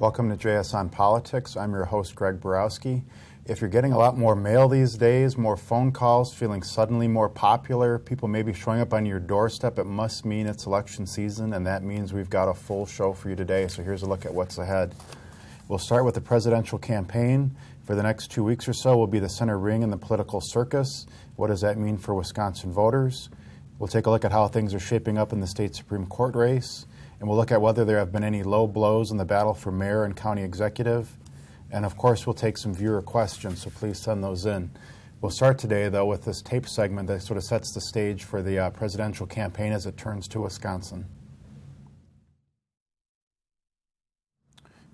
Welcome to JS on Politics. I'm your host, Greg Borowski. If you're getting a lot more mail these days, more phone calls, feeling suddenly more popular, people may be showing up on your doorstep, it must mean it's election season, and that means we've got a full show for you today. So here's a look at what's ahead. We'll start with the presidential campaign. For the next 2 weeks or so will be the center ring in the political circus. What does that mean for Wisconsin voters? We'll take a look at how things are shaping up in the state Supreme Court race. And we'll look at whether there have been any low blows in the battle for mayor and county executive. And of course, we'll take some viewer questions, so please send those in. We'll start today, though, with this tape segment that sort of sets the stage for the presidential campaign as it turns to Wisconsin.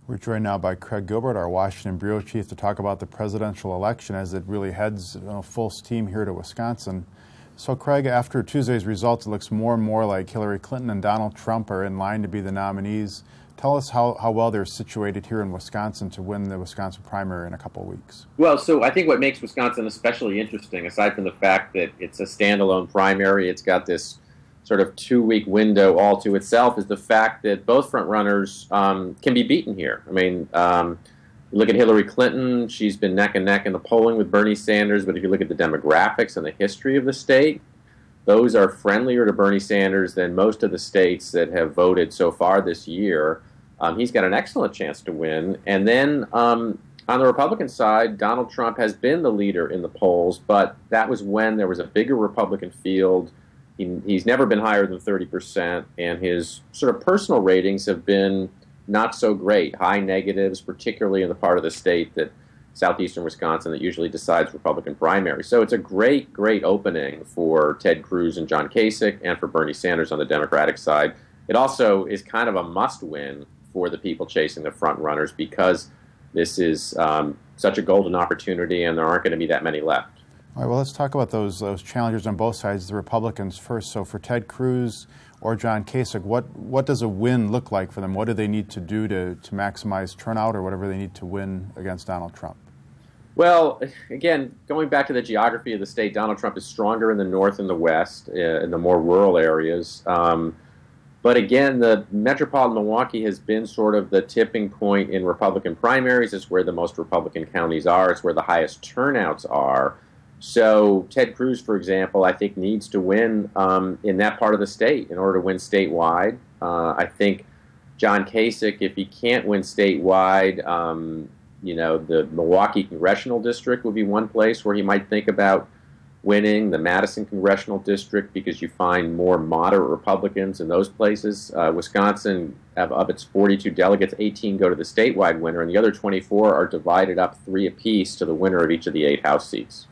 We're joined now by Craig Gilbert, our Washington Bureau Chief, to talk about the presidential election as it really heads full steam here to Wisconsin. So, Craig, after Tuesday's results, it looks more and more like Hillary Clinton and Donald Trump are in line to be the nominees. Tell us how well they're situated here in Wisconsin to win the Wisconsin primary in a couple of weeks. Well, so I think what makes Wisconsin especially interesting, aside from the fact that it's a standalone primary, it's got this sort of 2-week window all to itself, is the fact that both frontrunners can be beaten here. I mean, look at Hillary Clinton. She's been neck and neck in the polling with Bernie Sanders, but if you look at the demographics and the history of the state, those are friendlier to Bernie Sanders than most of the states that have voted so far this year. He's got an excellent chance to win. And then on the Republican side, Donald Trump has been the leader in the polls, but that was when there was a bigger Republican field. He's never been higher than 30%, and his sort of personal ratings have been not so great, high negatives, particularly in the part of the state that southeastern Wisconsin that usually decides Republican primary. So it's a great, great opening for Ted Cruz and John Kasich and for Bernie Sanders on the Democratic side. It also is kind of a must-win for the people chasing the front runners because this is such a golden opportunity and there aren't going to be that many left. All right, well, let's talk about those challengers on both sides, the Republicans first. So for Ted Cruz or John Kasich, what does a win look like for them? What do they need to do to maximize turnout or whatever they need to win against Donald Trump? Well, again, going back to the geography of the state, Donald Trump is stronger in the north and the west, in the more rural areas. But again, the metropolitan Milwaukee has been sort of the tipping point in Republican primaries. It's where the most Republican counties are. It's where the highest turnouts are. So Ted Cruz, for example, I think needs to win in that part of the state in order to win statewide. I think John Kasich, if he can't win statewide, the Milwaukee Congressional District would be one place where he might think about winning. The Madison Congressional District, because you find more moderate Republicans in those places. Wisconsin, of its 42 delegates, 18 go to the statewide winner, and the other 24 are divided up 3 apiece to the winner of each of the 8 House seats.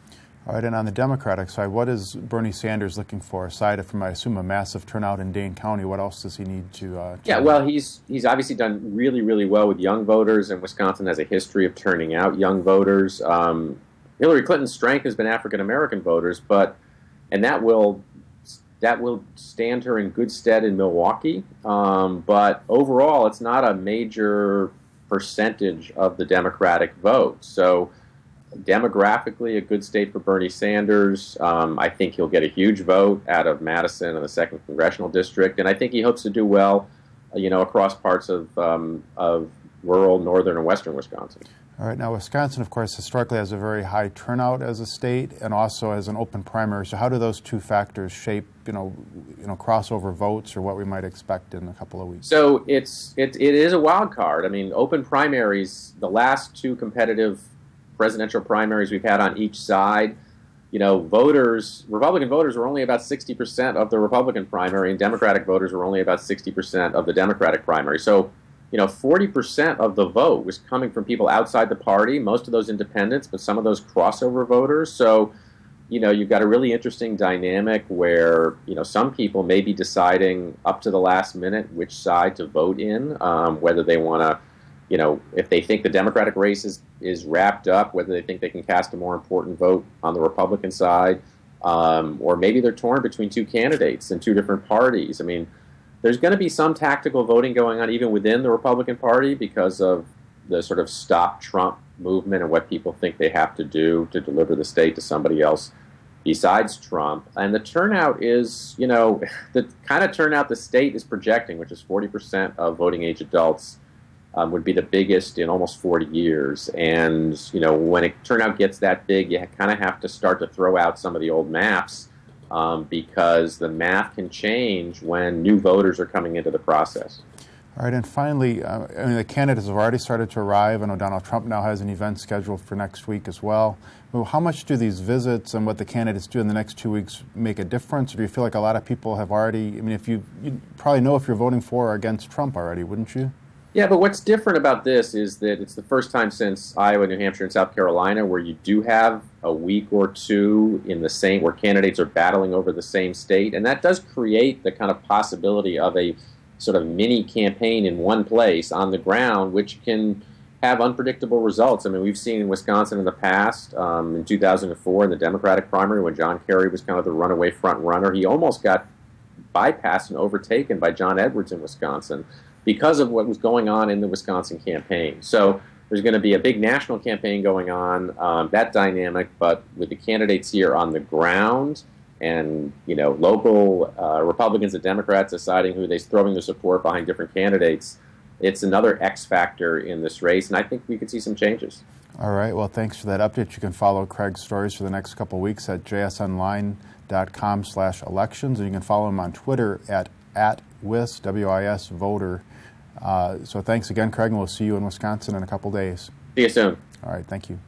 All right, and on the Democratic side, what is Bernie Sanders looking for? Aside from, I assume, a massive turnout in Dane County, what else does he need to Yeah, well, he's obviously done really, really well with young voters, and Wisconsin has a history of turning out young voters. Hillary Clinton's strength has been African-American voters, and that will stand her in good stead in Milwaukee. But overall, it's not a major percentage of the Democratic vote. So demographically, a good state for Bernie Sanders. I think he'll get a huge vote out of Madison and the 2nd Congressional District, and I think he hopes to do well, across parts of rural northern and western Wisconsin. All right. Now, Wisconsin, of course, historically has a very high turnout as a state and also as an open primary. So how do those two factors shape, crossover votes or what we might expect in a couple of weeks? So it is a wild card. I mean, open primaries, the last 2 competitive presidential primaries we've had on each side, Republican voters were only about 60% of the Republican primary, and Democratic voters were only about 60% of the Democratic primary. So 40% of the vote was coming from people outside the party, most of those independents, but some of those crossover voters. So, you've got a really interesting dynamic where, some people may be deciding up to the last minute which side to vote in, whether they want to, if they think the Democratic race is wrapped up, whether they think they can cast a more important vote on the Republican side, or maybe they're torn between 2 candidates and 2 different parties. I mean, there's going to be some tactical voting going on even within the Republican Party because of the sort of stop Trump movement and what people think they have to do to deliver the state to somebody else besides Trump. And the turnout is, the kind of turnout the state is projecting, which is 40% of voting age adults, would be the biggest in almost 40 years. And, when a turnout gets that big, you kind of have to start to throw out some of the old maths because the math can change when new voters are coming into the process. All right, and finally, the candidates have already started to arrive. I know Donald Trump now has an event scheduled for next week as well. How much do these visits and what the candidates do in the next 2 weeks make a difference? Or do you feel like a lot of people have already, if you probably know if you're voting for or against Trump already, wouldn't you? Yeah, but what's different about this is that it's the first time since Iowa, New Hampshire, and South Carolina where you do have a week or two in the same, where candidates are battling over the same state. And that does create the kind of possibility of a sort of mini campaign in one place on the ground, which can have unpredictable results. We've seen in Wisconsin in the past, in 2004 in the Democratic primary when John Kerry was kind of the runaway front runner, he almost got bypassed and overtaken by John Edwards in Wisconsin because of what was going on in the Wisconsin campaign. So there's going to be a big national campaign going on, that dynamic, but with the candidates here on the ground and local Republicans and Democrats deciding who they're throwing their support behind different candidates, it's another X factor in this race, and I think we could see some changes. All right. Well, thanks for that update. You can follow Craig's stories for the next couple of weeks at jsonline.com/elections, and you can follow him on Twitter at WIS, W-I-S, voter. So thanks again, Craig, and we'll see you in Wisconsin in a couple days. See you soon. All right. Thank you.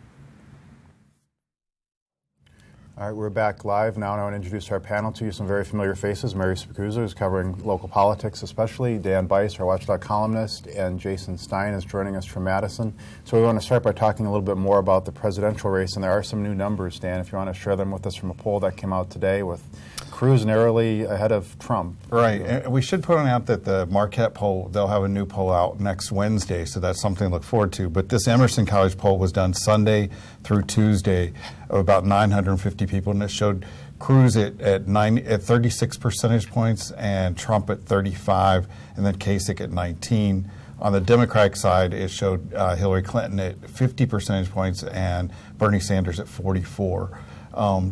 All right, we're back live now, and I want to introduce our panel to you. Some very familiar faces. Mary Spicuzza, who's covering local politics especially. Dan Bice, our Watchdog columnist, and Jason Stein is joining us from Madison. So we want to start by talking a little bit more about the presidential race, and there are some new numbers, Dan, if you want to share them with us from a poll that came out today with Cruz narrowly ahead of Trump. Right, and we should point out that the Marquette poll, they'll have a new poll out next Wednesday, so that's something to look forward to. But this Emerson College poll was done Sunday through Tuesday of about 950 people, and it showed Cruz at 36 percentage points and Trump at 35, and then Kasich at 19. On the Democratic side, it showed Hillary Clinton at 50 percentage points and Bernie Sanders at 44.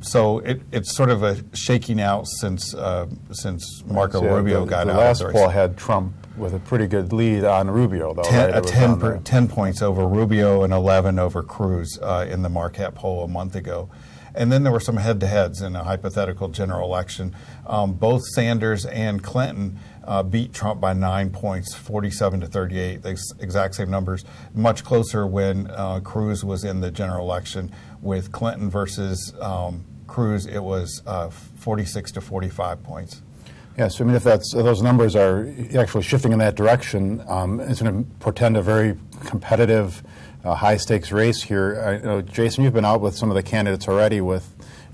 So it's sort of a shaking out since Marco Rubio got out. The last poll had Trump with a pretty good lead on Rubio, though. 10 points over Rubio and 11 over Cruz in the Marquette poll a month ago. And then there were some head-to-heads in a hypothetical general election. Both Sanders and Clinton beat Trump by 9 points, 47 to 38, the exact same numbers. Much closer when Cruz was in the general election. With Clinton versus Cruz, it was 46 to 45 points. Yes, if those numbers are actually shifting in that direction, it's going to portend a very competitive, high-stakes race here. I know, Jason, you've been out with some of the candidates already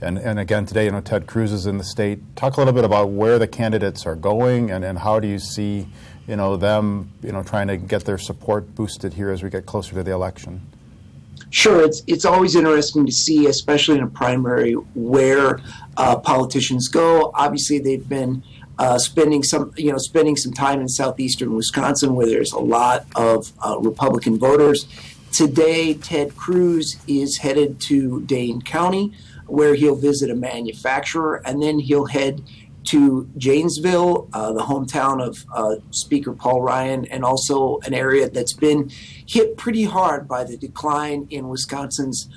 and again today, Ted Cruz is in the state. Talk a little bit about where the candidates are going and how do you see, them, trying to get their support boosted here as we get closer to the election. Sure, it's always interesting to see, especially in a primary, where politicians go. Obviously, they've been spending some time in southeastern Wisconsin, where there's a lot of Republican voters. Today, Ted Cruz is headed to Dane County, where he'll visit a manufacturer, and then he'll head to Janesville, the hometown of Speaker Paul Ryan, and also an area that's been hit pretty hard by the decline in Wisconsin's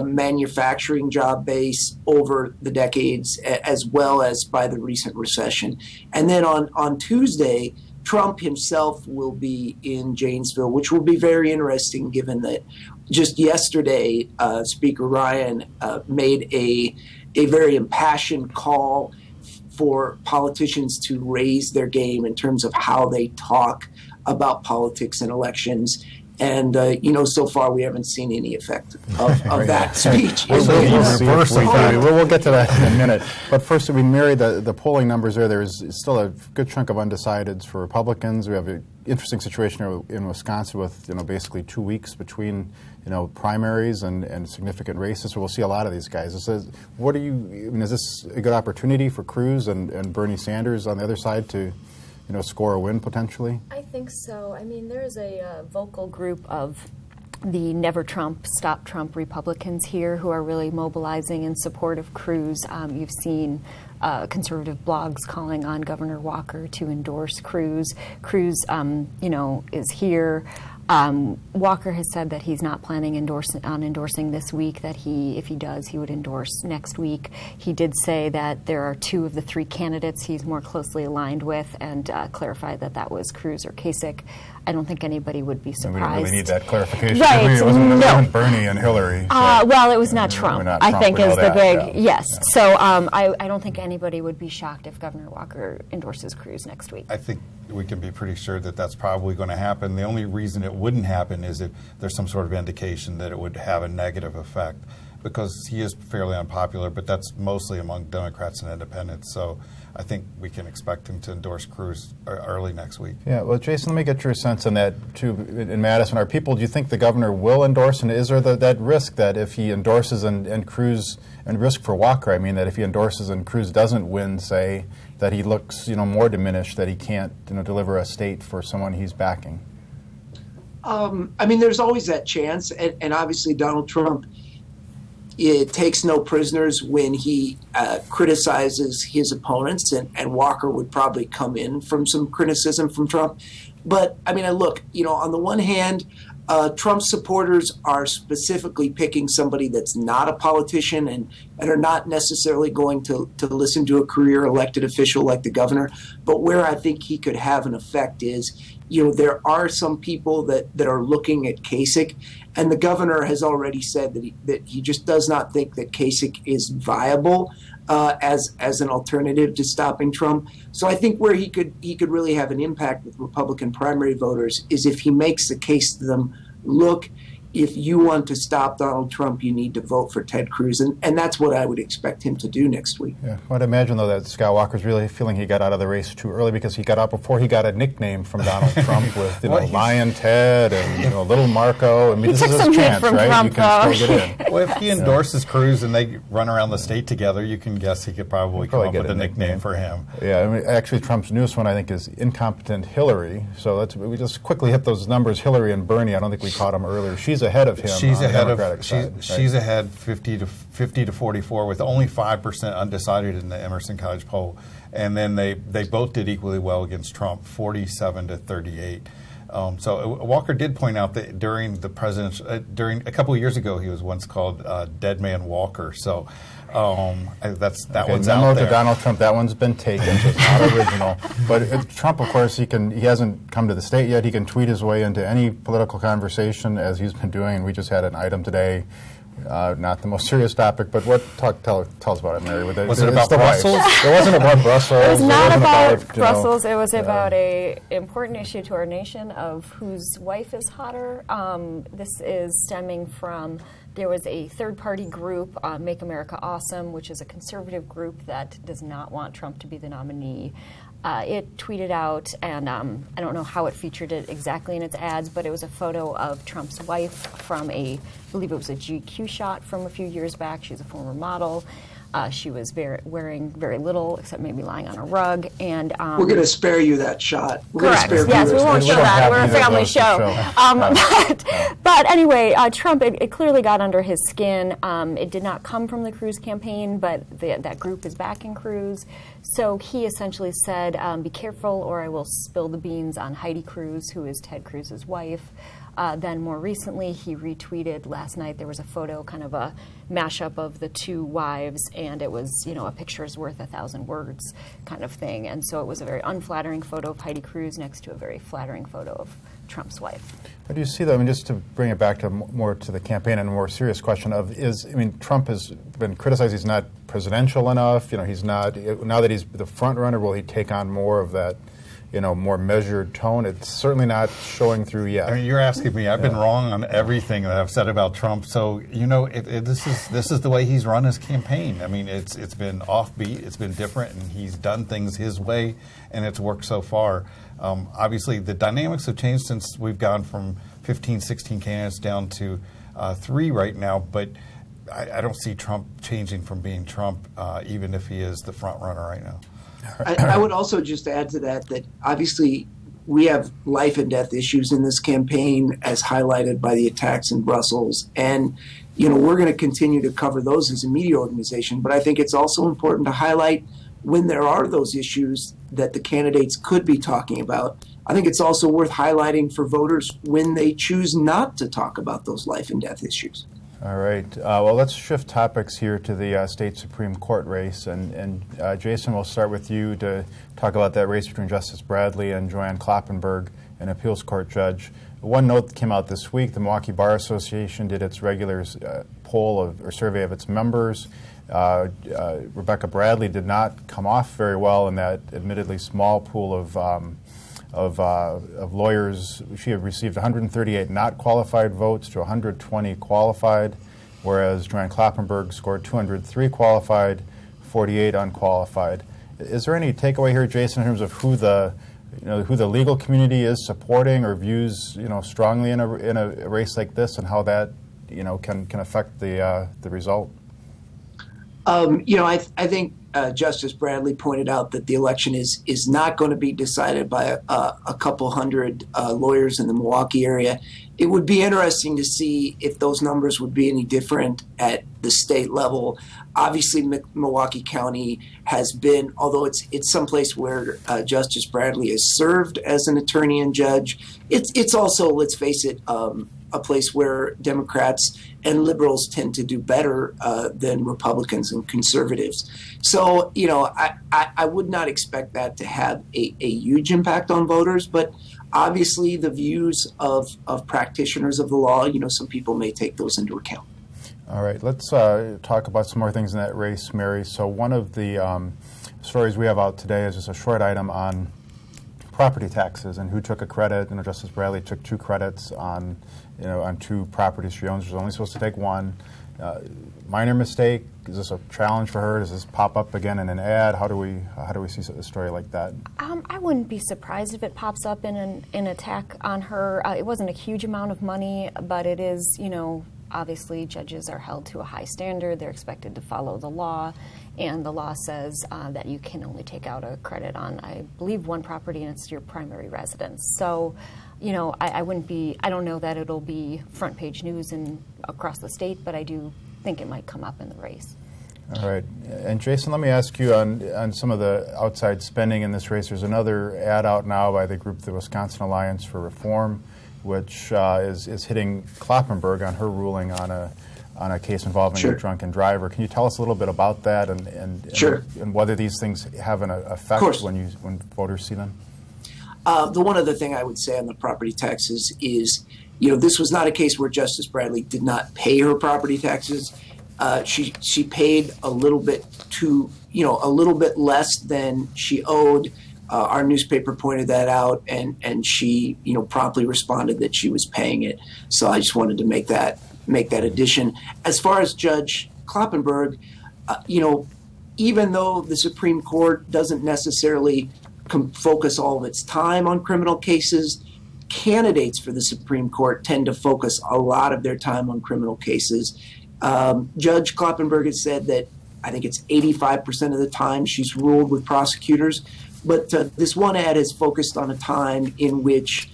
manufacturing job base over the decades, as well as by the recent recession. And then on Tuesday, Trump himself will be in Janesville, which will be very interesting given that just yesterday, Speaker Ryan made a very impassioned call for politicians to raise their game in terms of how they talk about politics and elections. And, so far we haven't seen any effect of that speech. We'll get to that in a minute. But first, Mary, the polling numbers there's still a good chunk of undecideds for Republicans. We have an interesting situation in Wisconsin with, basically 2 weeks between, primaries and significant races. So we'll see a lot of these guys. Is this a good opportunity for Cruz and Bernie Sanders on the other side to score a win potentially? I think so. There is a vocal group of the Never Trump, Stop Trump Republicans here who are really mobilizing in support of Cruz. You've seen conservative blogs calling on Governor Walker to endorse Cruz. Cruz, is here. Walker has said that he's not planning on endorsing this week, that if he does, he would endorse next week. He did say that there are 2 of the 3 candidates he's more closely aligned with, and clarified that was Cruz or Kasich. I don't think anybody would be surprised. We don't really need that clarification. Right. It wasn't Bernie and Hillary. So. Well, it was not Trump, Not I Trump, think, we know is the that, big, yeah. yes. Yeah. So I don't think anybody would be shocked if Governor Walker endorses Cruz next week. I think we can be pretty sure that that's probably going to happen. The only reason it wouldn't happen is if there's some sort of indication that it would have a negative effect, because he is fairly unpopular, but that's mostly among Democrats and independents. So I think we can expect him to endorse Cruz early next week. Yeah, well, Jason, let me get your sense on that, too. In Madison, do you think the governor will endorse, and is there that risk that if he endorses and Cruz, and risk for Walker, I mean, that if he endorses and Cruz doesn't win, say, that he looks, more diminished, that he can't, deliver a state for someone he's backing? There's always that chance, and obviously Donald Trump, it takes no prisoners when he criticizes his opponents, and Walker would probably come in from some criticism from Trump. But, look, on the one hand, Trump's supporters are specifically picking somebody that's not a politician and are not necessarily going to listen to a career elected official like the governor. But where I think he could have an effect is, there are some people that are looking at Kasich, and the governor has already said that he just does not think that Kasich is viable as an alternative to stopping Trump. So I think where he could really have an impact with Republican primary voters is if he makes the case to them, look, if you want to stop Donald Trump, you need to vote for Ted Cruz. And that's what I would expect him to do next week. Yeah, I'd imagine, though, that Scott Walker's really feeling he got out of the race too early, because he got out before he got a nickname from Donald Trump with, Lion Ted and Little Marco. This is his chance, right? Trump, you can still get in. Well, if he endorses Cruz and they run around the state together, you can guess he could probably come up with a nickname for him. Yeah, actually, Trump's newest one, I think, is Incompetent Hillary. So we just quickly hit those numbers. Hillary and Bernie, I don't think we caught them earlier. She's ahead of him. She's ahead 50 to 44 with only 5% undecided in the Emerson College poll, and then they both did equally well against Trump, 47 to 38. So Walker did point out that during the during a couple of years ago, he was once called Dead Man Walker. So that one's out there. To Donald Trump, that one's been taken, so it's not original. But Trump, of course, he hasn't come to the state yet. He can tweet his way into any political conversation, as he's been doing. And we just had an item today. Not the most serious topic, but tell us about it, Mary. Was it about Brussels? It wasn't about Brussels. It was not about Brussels. It was about an important issue to our nation of whose wife is hotter. This is stemming from, there was a third-party group, Make America Awesome, which is a conservative group that does not want Trump to be the nominee. It tweeted out, and I don't know how it featured it exactly in its ads, but it was a photo of Trump's wife from I believe it was a GQ shot from a few years back. She's a former model. She was wearing very little, except maybe lying on a rug. And we're going to spare you that shot. Correct. Yes, we won't show that. We're a family show. But anyway, Trump, it clearly got under his skin. It did not come from the Cruz campaign, but that group is backing Cruz. So he essentially said, be careful or I will spill the beans on Heidi Cruz, who is Ted Cruz's wife. Then more recently, he retweeted last night, there was a photo, kind of a mashup of the two wives, and it was, a picture is worth 1,000 words kind of thing. And so it was a very unflattering photo of Heidi Cruz next to a very flattering photo of Trump's wife. How do you see that? Just to bring it back to more to the campaign and a more serious question of Trump has been criticized. He's not presidential enough. He's not, now that he's the front runner, will he take on more of that, more measured tone? It's certainly not showing through yet. You're asking me. I've been wrong on everything that I've said about Trump. So this is the way he's run his campaign. It's been offbeat. It's been different, and he's done things his way, and it's worked so far. Obviously, the dynamics have changed since we've gone from 15, 16 candidates down to 3 right now. But I don't see Trump changing from being Trump, even if he is the front runner right now. I would also just add to that obviously we have life and death issues in this campaign as highlighted by the attacks in Brussels. And, we're going to continue to cover those as a media organization. But I think it's also important to highlight when there are those issues that the candidates could be talking about, I think it's also worth highlighting for voters when they choose not to talk about those life and death issues. All right. Well, let's shift topics here to the state Supreme Court race. And Jason, we'll start with you to talk about that race between Justice Bradley and Joanne Kloppenburg, an appeals court judge. One note that came out this week, the Milwaukee Bar Association did its regular or survey of its members. Rebecca Bradley did not come off very well in that admittedly small pool of lawyers. She had received 138 not qualified votes to 120 qualified, whereas Joanne Kloppenburg scored 203 qualified, 48 unqualified. Is there any takeaway here, Jason, in terms of who the legal community is supporting or views strongly in a race like this, and how that can affect the result? I think Justice Bradley pointed out that the election is not going to be decided by a couple hundred lawyers in the Milwaukee area. It would be interesting to see if those numbers would be any different at the state level. Obviously, Milwaukee County has been, although it's someplace where Justice Bradley has served as an attorney and judge, it's also, let's face it, a place where Democrats and liberals tend to do better than Republicans and conservatives. So, I would not expect that to have a huge impact on voters, but obviously the views of practitioners of the law, some people may take those into account. All right, let's talk about some more things in that race, Mary. So one of the stories we have out today is just a short item on property taxes and who took a credit. Justice Bradley took 2 credits on 2 properties she owns. She's only supposed to take 1. Minor mistake. Is this a challenge for her? Does this pop up again in an ad? How do we see a story like that? I wouldn't be surprised if it pops up in an attack on her. It wasn't a huge amount of money, but it is, obviously judges are held to a high standard. They're expected to follow the law, and the law says that you can only take out a credit on, I believe, 1 property, and it's your primary residence. So, I don't know that it'll be front page news across the state, but I do think it might come up in the race. All right. And Jason, let me ask you on some of the outside spending in this race. There's another ad out now by the group, the Wisconsin Alliance for Reform, which is hitting Kloppenburg on her ruling on a case involving Sure. a drunken driver. Can you tell us a little bit about that and Sure. and whether these things have an effect when voters see them? The one other thing I would say on the property taxes is, this was not a case where Justice Bradley did not pay her property taxes. She paid a little bit less than she owed. Our newspaper pointed that out, and she, promptly responded that she was paying it. So I just wanted to make that addition. As far as Judge Kloppenburg, even though the Supreme Court doesn't necessarily focus all of its time on criminal cases, candidates for the Supreme Court tend to focus a lot of their time on criminal cases. Judge Kloppenburg has said that I think it's 85% of the time she's ruled with prosecutors. But this one ad is focused on a time in which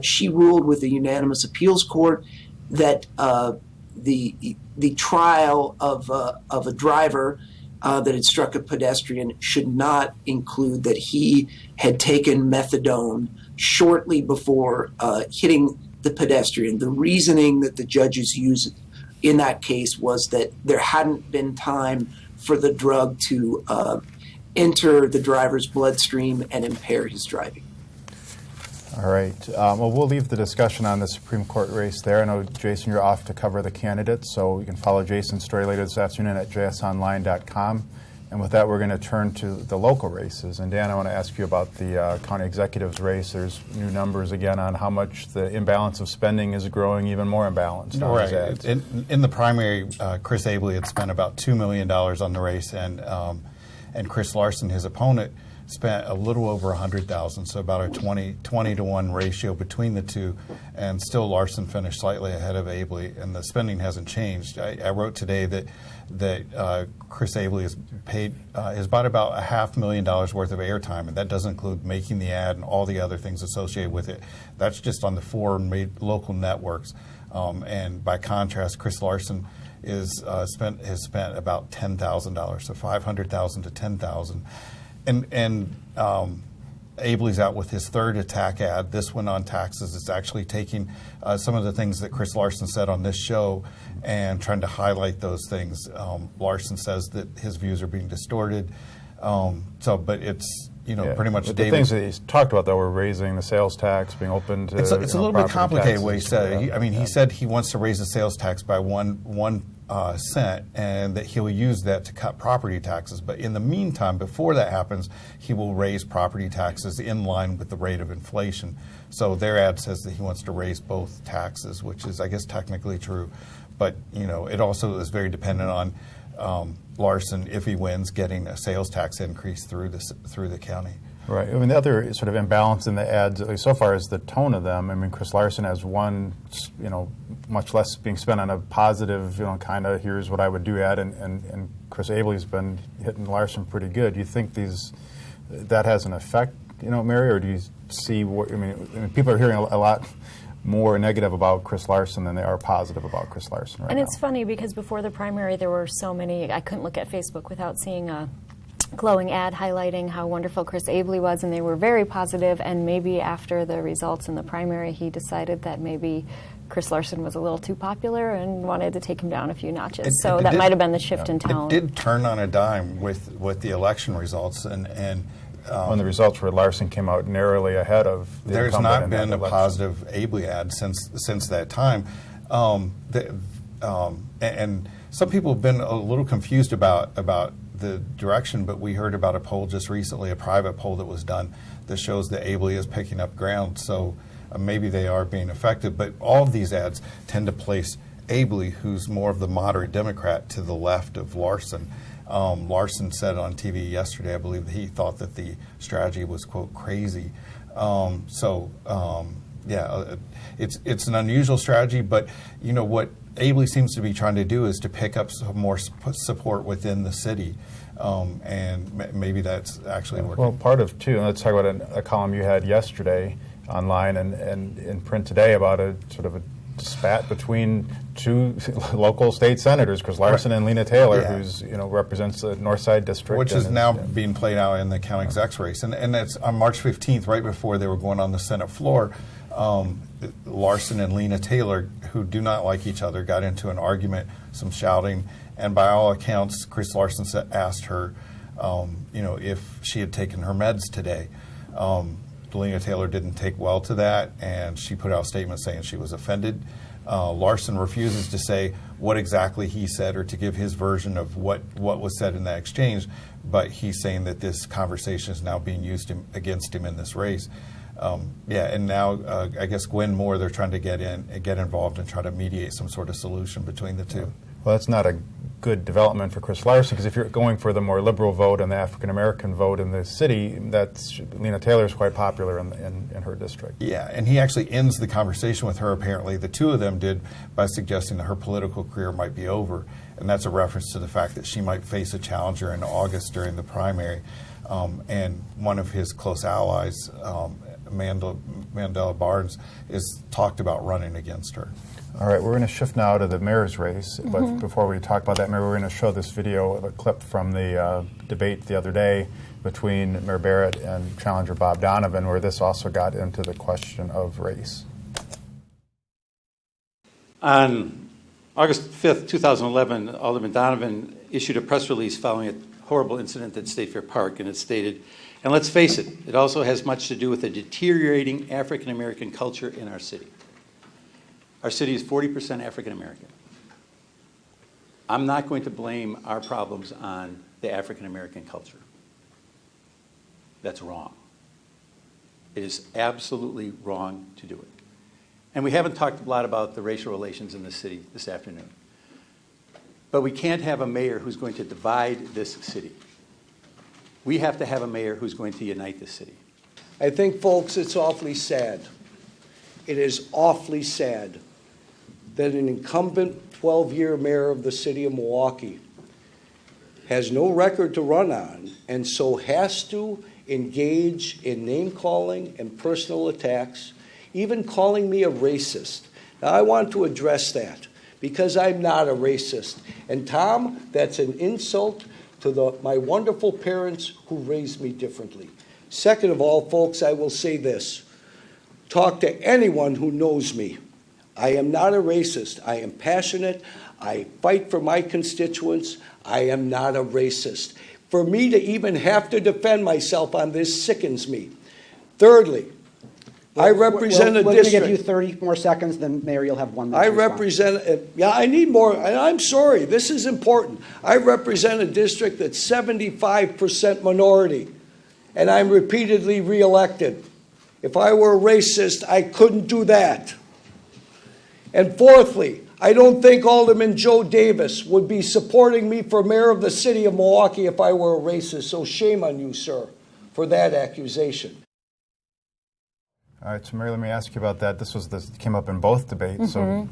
she ruled with a unanimous appeals court that the trial of a driver that had struck a pedestrian should not include that he had taken methadone shortly before hitting the pedestrian. The reasoning that the judges used in that case was that there hadn't been time for the drug to enter the driver's bloodstream and impair his driving. All right. Well, we'll leave the discussion on the Supreme Court race there. I know, Jason, you're off to cover the candidates, so you can follow Jason's story later this afternoon at jsonline.com. And with that, we're going to turn to the local races. And Dan, I want to ask you about the county executives race. There's new numbers again on how much the imbalance of spending is growing even more imbalanced. Right. In the primary, Chris Abley had spent about $2 million on the race, and Chris Larson, his opponent, spent a little over $100,000, so about a 20 to 1 ratio between the two, and still Larson finished slightly ahead of Abley, and the spending hasn't changed. I wrote today that Chris Abley has bought about $500,000 worth of airtime, and that doesn't include making the ad and all the other things associated with it. That's just on the 4 local networks, and by contrast, Chris Larson has spent about $10,000, so $500,000 to $10,000, and Abley's out with his third attack ad. This one on taxes. It's actually taking some of the things that Chris Larson said on this show and trying to highlight those things. Larson says that his views are being distorted. But it's pretty much the things that he's talked about, though, were raising the sales tax, being open to. It's a little bit complicated what he said. He said he wants to raise the sales tax by one cent, and that he'll use that to cut property taxes. But in the meantime, before that happens, he will raise property taxes in line with the rate of inflation. So their ad says that he wants to raise both taxes, which is, I guess, technically true. But it also is very dependent on Larson, if he wins, getting a sales tax increase through the county. Right. I mean, the other sort of imbalance in the ads, at least so far, is the tone of them. I mean, Chris Larson has one, much less being spent on a positive, kind of here's what I would do ad, and Chris Abley's been hitting Larson pretty good. Do you think that has an effect, Mary, or do you see what? I mean, people are hearing a lot more negative about Chris Larson than they are positive about Chris Larson right now. And it's funny because before the primary, there were so many. I couldn't look at Facebook without seeing a glowing ad highlighting how wonderful Chris Abley was, and they were very positive. And maybe after the results in the primary, he decided that maybe Chris Larson was a little too popular and wanted to take him down a few notches. So that might have been the shift in tone. It did turn on a dime with the election results, and when the results where Larson came out narrowly ahead of the there's incumbent not been a election. positive Abley ad since that time. And some people have been a little confused about the direction, but we heard about a poll just recently, a private poll that was done that shows that Abley is picking up ground. So maybe they are being effective, but all of these ads tend to place Abley, who's more of the moderate Democrat, to the left of Larson. Larson said on TV yesterday, I believe, that he thought that the strategy was, quote, crazy. It's an unusual strategy, but what Abley seems to be trying to do is to pick up some more support within the city, and maybe that's actually working. Well, part of, too, and let's talk about a column you had yesterday online and in print today about a sort of a spat between two local state senators, Chris Larson and Lena Taylor, who's represents the North Side District, which is now being played out in the county exec's race, and that's on March 15th, right before they were going on the Senate floor. Larson and Lena Taylor, who do not like each other, got into an argument, some shouting, and by all accounts, Chris Larson asked her, if she had taken her meds today. Lena Taylor didn't take well to that, and she put out a statement saying she was offended. Larson refuses to say what exactly he said or to give his version of what was said in that exchange, but he's saying that this conversation is now being used against him in this race. And now I guess Gwen Moore, they're trying to get involved and try to mediate some sort of solution between the two. Well, that's not a good development for Chris Larson, because if you're going for the more liberal vote and the African American vote in the city, that's Lena Taylor is quite popular in her district. Yeah, and he actually ends the conversation with her, apparently, the two of them did, by suggesting that her political career might be over, and that's a reference to the fact that she might face a challenger in August during the primary. And one of his close allies, Mandela Barnes, is talked about running against her. All right, we're going to shift now to the mayor's race, but before we talk about that, Mayor, we're going to show this video of a clip from the debate the other day between Mayor Barrett and challenger Bob Donovan, where this also got into the question of race. On August 5th, 2011, Alderman Donovan issued a press release following a horrible incident at State Fair Park, and it stated, and let's face it, it also has much to do with a deteriorating African American culture in our city. Our city is 40% African American. I'm not going to blame our problems on the African American culture. That's wrong. It is absolutely wrong to do it. And we haven't talked a lot about the racial relations in the city this afternoon. But we can't have a mayor who's going to divide this city. We have to have a mayor who's going to unite this city. I think, folks, it's awfully sad. It is awfully sad that an incumbent 12-year mayor of the city of Milwaukee has no record to run on and so has to engage in name-calling and personal attacks, even calling me a racist. Now, I want to address that because I'm not a racist. And Tom, that's an insult to my wonderful parents who raised me differently. Second of all, folks, I will say this. Talk to anyone who knows me. I am not a racist. I am passionate. I fight for my constituents. I am not a racist. For me to even have to defend myself on this sickens me. Thirdly, I represent a district. We're going to give you 30 more seconds, then Mayor, you'll have 1 minute. I represent, I need more, and I'm sorry, this is important. I represent a district that's 75% minority, and I'm repeatedly reelected. If I were a racist, I couldn't do that. And fourthly, I don't think Alderman Joe Davis would be supporting me for mayor of the city of Milwaukee if I were a racist, so shame on you, sir, for that accusation. All right, so Mary, let me ask you about that. This came up in both debates, so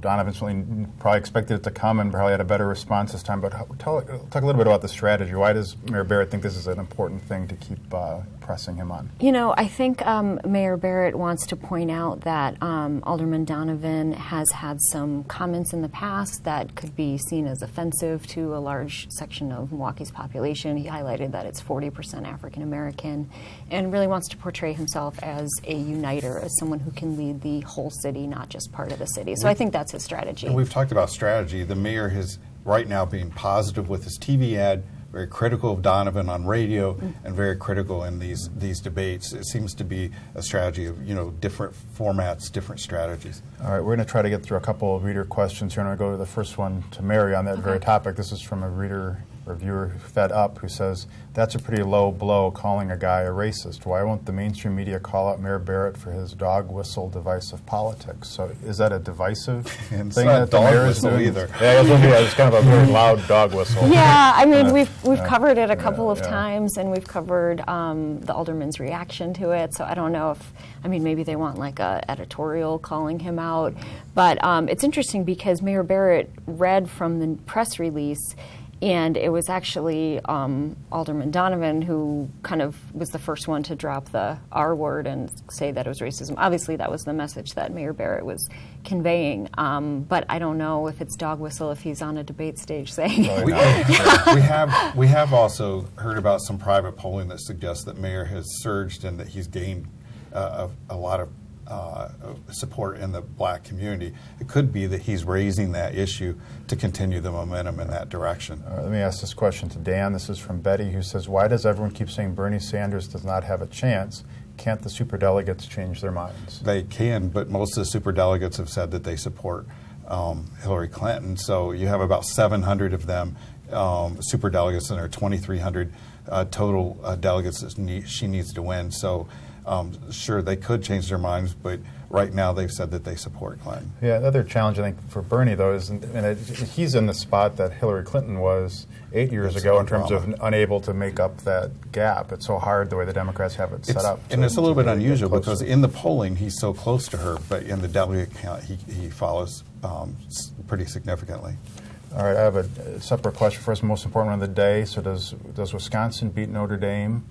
Donovan certainly probably expected it to come and probably had a better response this time. But talk a little bit about the strategy. Why does Mayor Barrett think this is an important thing to keep pressing him on? You know, I think Mayor Barrett wants to point out that Alderman Donovan has had some comments in the past that could be seen as offensive to a large section of Milwaukee's population. He highlighted that it's 40% African American, and really wants to portray himself as a uniter, as someone who can lead the whole city, not just part of the city. So I think that's his strategy. And we've talked about strategy. The mayor is right now being positive with his TV ad, very critical of Donovan on radio, and very critical in these debates. It seems to be a strategy of different formats, different strategies. All right, we're going to try to get through a couple of reader questions here, and I'm going to go to the first one to Mary on that very topic. This is from a reader or viewer Fed Up who says, that's a pretty low blow calling a guy a racist. Why won't the mainstream media call out Mayor Barrett for his dog whistle divisive politics? So is that a divisive thing that the mayor is doing? Either. Yeah, it's kind of a very loud dog whistle. Yeah, I mean, we've covered it a couple of times, and we've covered the alderman's reaction to it. So I don't know if, maybe they want like a editorial calling him out. But it's interesting because Mayor Barrett read from the press release, and it was actually Alderman Donovan who kind of was the first one to drop the R word and say that it was racism. Obviously, that was the message that Mayor Barrett was conveying. But I don't know if it's dog whistle if he's on a debate stage saying it. We have also heard about some private polling that suggests that Mayor has surged and that he's gained a lot of support in the black community. It could be that he's raising that issue to continue the momentum in that direction. Let me ask this question to Dan. This is from Betty, who says, why does everyone keep saying Bernie Sanders does not have a chance? Can't the superdelegates change their minds? They can, but most of the superdelegates have said that they support Hillary Clinton. So you have about 700 of them, superdelegates, and there are 2,300 total delegates that she needs to win. So sure, they could change their minds, but right now they've said that they support Clinton. Yeah, another challenge, I think, for Bernie, though, is he's in the spot that Hillary Clinton was 8 years ago in terms of unable to make up that gap. It's so hard the way the Democrats have it set up. And it's a little bit unusual because in the polling he's so close to her, but in the delegate count he follows pretty significantly. All right, I have a separate question for us, the most important one of the day. So does Wisconsin beat Notre Dame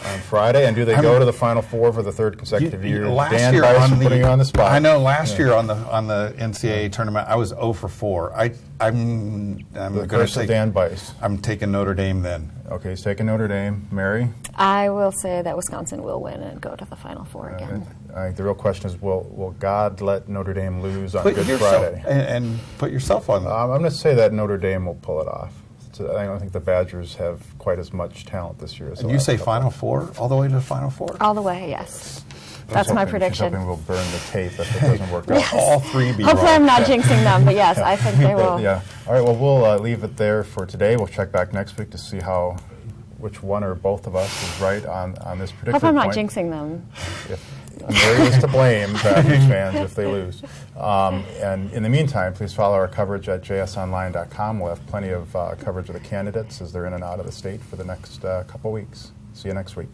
on Friday? And do they go to the Final Four for the third consecutive year? Last year putting you on the spot. I know last year on the NCAA tournament, I was 0 for 4. I'm going to say Dan Bice. I'm taking Notre Dame then. Okay, he's taking Notre Dame. Mary? I will say that Wisconsin will win and go to the Final Four again. I think the real question is, will God let Notre Dame lose on Good Friday? And put yourself on that. I'm going to say that Notre Dame will pull it off. I don't think the Badgers have quite as much talent this year. And you say Final Four? All the way to the Final Four? All the way, yes. That's my prediction. She's hoping we'll burn the tape if it doesn't work out. All three be Hopefully wrong. I'm not jinxing them, but yes, I think they will. Yeah. All right, well, we'll leave it there for today. We'll check back next week to see which one or both of us is right on this particular Hope I'm not point. jinxing them. Mary is to blame, Badgers fans, if they lose. And in the meantime, please follow our coverage at jsonline.com. We'll have plenty of coverage of the candidates as they're in and out of the state for the next couple weeks. See you next week.